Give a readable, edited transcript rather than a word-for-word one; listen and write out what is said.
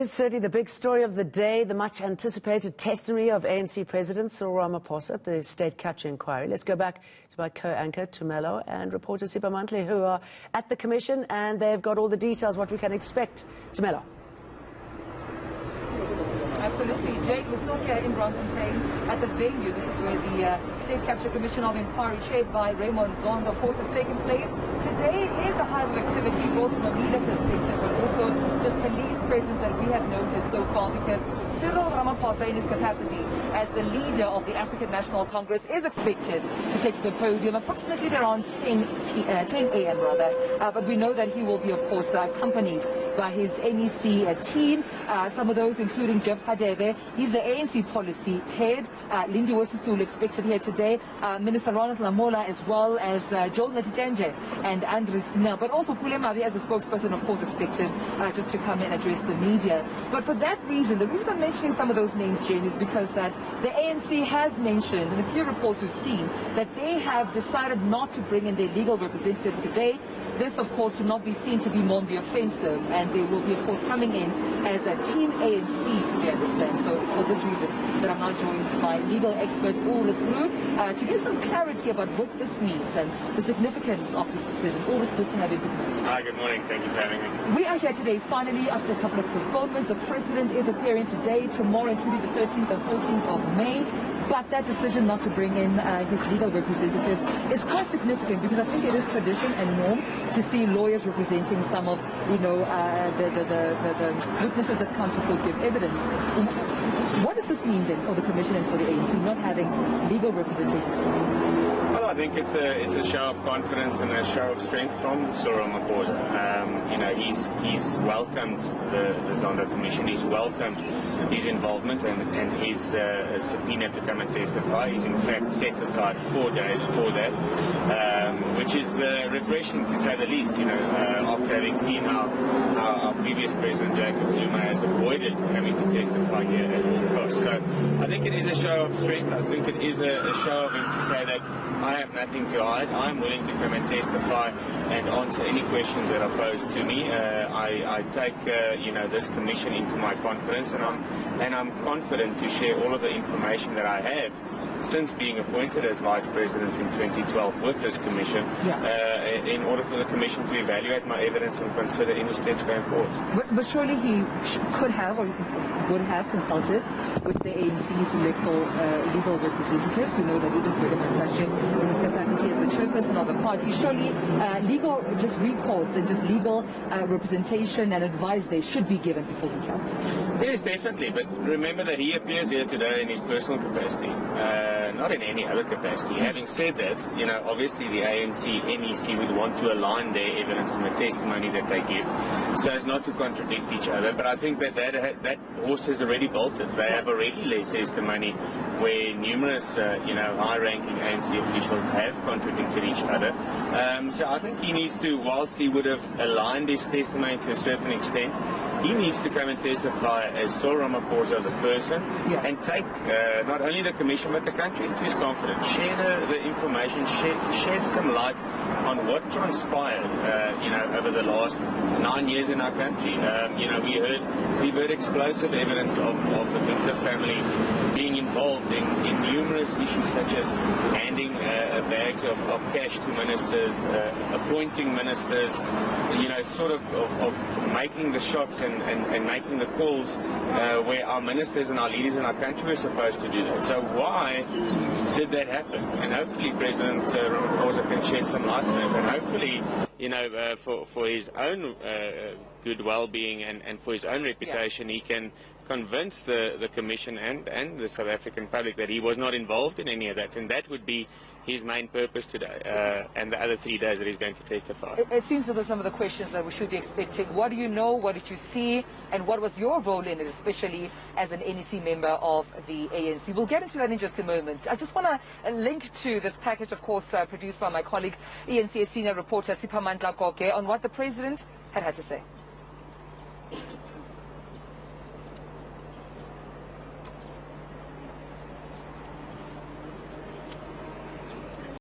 It's certainly the big story of the day, the much-anticipated testimony of ANC President Cyril Ramaphosa at the state capture inquiry. Let's go back to my co-anchor, Tumelo, and reporter Tumelo, who are at the commission, and they've got all the details, what we can expect. Tumelo. Absolutely. Jake, we're still here in Braamfontein at the venue. This is where the State Capture Commission of Inquiry, chaired by Raymond Zondo, of course, has taken place. Today is a hive of activity, both from a media perspective, but also just police presence that we have noted so far, because Cyril Ramaphosa, in his capacity as the leader of the African National Congress, is expected to take to the podium approximately around 10 a.m. But we know that he will be, of course, accompanied by his NEC team, some of those including Jeff Hadebe. He's the ANC policy head. Lindiwe Sisulu expected here today. Minister Ronald Lamola, as well as Joel Netitjenje and Andrew Snell. But also Pule Mabi, as a spokesperson, of course, expected just to come and address the media. But for that reason, the reason I'm mentioning some of those names, Jane, is because that the ANC has mentioned, in a few reports we've seen, that they have decided not to bring in their legal representatives today. This, of course, will not be seen to be more on the offensive, and they will be, of course, coming in as a team ANC, we understand. So it's for this reason that I'm now joined by legal expert Ulrich Roux to get some clarity about what this means and the significance of this decision. Ulrich, good to have you. Hi, good morning. Thank you for having me. We are here today, finally, after a couple of postponements. The President is appearing today, tomorrow, including the 13th and 14th of May. But that decision not to bring in his legal representatives is quite significant, because I think it is tradition and norm to see lawyers representing some of, you know, the witnesses that come to, of course, give evidence. What does this mean then for the Commission and for the ANC not having legal representations? Well, I think it's a show of confidence and a show of strength from Cyril Ramaphosa. You know, he's welcomed the Zondo Commission. He's welcomed his involvement and his subpoena to come and testify. He's in fact set aside 4 days for that, which is refreshing to say the least. You know, after having seen how our previous President Jacob Zuma has avoided having to testify here at all costs. So I think it is a show of strength. I think it is a show of him to say that I have nothing to hide. I'm willing to come and testify and answer any questions that are posed to me. I take you know, this commission into my confidence, and I'm confident to share all of the information that I have since being appointed as Vice President in 2012 with this Commission, in order for the Commission to evaluate my evidence and consider any steps going forward. But surely he could have or would have consulted with the ANC's legal representatives. We know that even President Mantashe, in his capacity as the chairperson of the party, surely legal just recourse and just legal representation and advice they should be given before he comes. Yes, definitely. But remember that he appears here today in his personal capacity, not in any other capacity. Having said that, you know, obviously the ANC, NEC would want to align their evidence and the testimony that they give so as not to contradict each other. But I think that horse has already bolted. They have already laid testimony where numerous, you know, high-ranking ANC officials have contradicted each other. So I think he needs to, whilst he would have aligned his testimony to a certain extent, he needs to come and testify as Cyril Ramaphosa, the person, and take not only the Commission but the country into his confidence. Share the information, shed some light on what transpired, you know, over the last 9 years in our country. You know, we've heard explosive evidence of the Winter family being involved in numerous issues, such as handing bags of cash to ministers, appointing ministers, you know, sort of making the shots and making the calls where our ministers and our leaders in our country were supposed to do that. So why did that happen? And hopefully President Ramaphosa can shed some light on it, and hopefully, you know, for his own good well-being and for his own reputation, he can convince the Commission and the South African public that he was not involved in any of that, and that would be his main purpose today, and the other 3 days that he's going to testify. It seems that some of the questions that we should be expecting. What do you know? What did you see? And what was your role in it, especially as an NEC member of the ANC? We'll get into that in just a moment. I just want to link to this package, of course, produced by my colleague, eNCA senior reporter Tumelo Mothotoane, on what the President had to say.